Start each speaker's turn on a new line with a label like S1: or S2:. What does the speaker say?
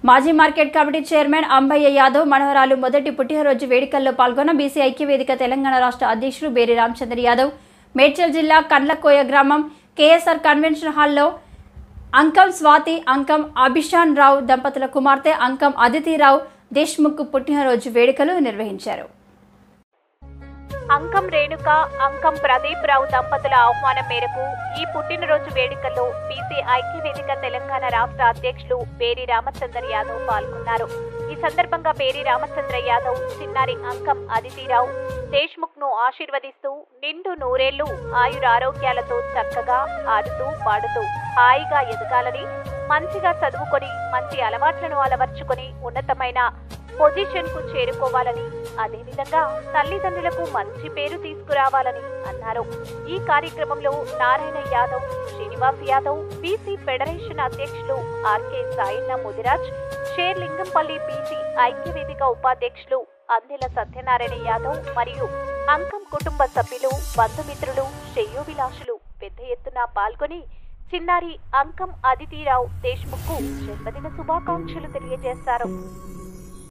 S1: మాజీ market committee chairman Ambayya Yadav మనవరాలు మొదటి పుట్టినరోజు వేడుకల్లో పాల్గొన్న బీసీ ఐక్యవేదిక తెలంగాణ రాష్ట్ర అధ్యక్షుడు బేరి రామచంద్ర యాదవ్ మేడ్చల్ జిల్లా కండ్లకోయ గ్రామం కేఎస్ఆర్ కన్వెన్షన్ హాల్లో అంకం స్వాతి అంకం అభిషాన్ రావు దంపతుల కుమార్తె అంకం అదితిరావు దేశ్ముఖ్ పుట్టినరోజు వేడుకలు నిర్వహించారు.
S2: అంకం రేణుక అంకం ప్రదీప్ రావు దంపతుల ఆహ్వానం మేరకు ఈ పుట్టినరోజు వేడుకల్లో బీసీ ఐక్యవేదిక తెలంగాణ రాష్ట్ర అధ్యక్షులు బేరి రామచంద్ర యాదవ్ పాల్గొన్నారు. ఈ సందర్భంగా బేరి రామచంద్ర యాదవ్ చిన్నారి అంకం అదితిరావు దేశ్ముఖ్ ను ఆశీర్వదిస్తూ నిండు నూరేళ్లు ఆయురారోగ్యాలతో చక్కగా ఆడుతూ పాడుతూ హాయిగా ఎదగాలని, మంచిగా చదువుకొని మంచి అలవాట్లను అలవర్చుకొని ఉన్నతమైన పొజిషన్ కు చేరుకోవాలని, అదేవిధంగా తల్లిదండ్రులకు మంచి పేరు తీసుకురావాలని అన్నారు. ఈ కార్యక్రమంలో నారాయణ యాదవ్, శ్రీనివాస్ యాదవ్, బీసీ ఫెడరేషన్ అధ్యక్షులు ఆర్కే సాయన్న ముదిరాజ్, షేర్లింగంపల్లి బీసీ ఐక్యవేదిక ఉపాధ్యక్షులు అందెల సత్యనారాయణ యాదవ్ మరియు అంకం కుటుంబ సభ్యులు, బంధుమిత్రులు, శ్రేయోభిలాషులు పెద్ద ఎత్తున పాల్గొని చిన్నారి అంకం అదితిరావు దేశ్ముఖ్ కు జన్మదిన శుభాకాంక్షలు తెలియజేశారు.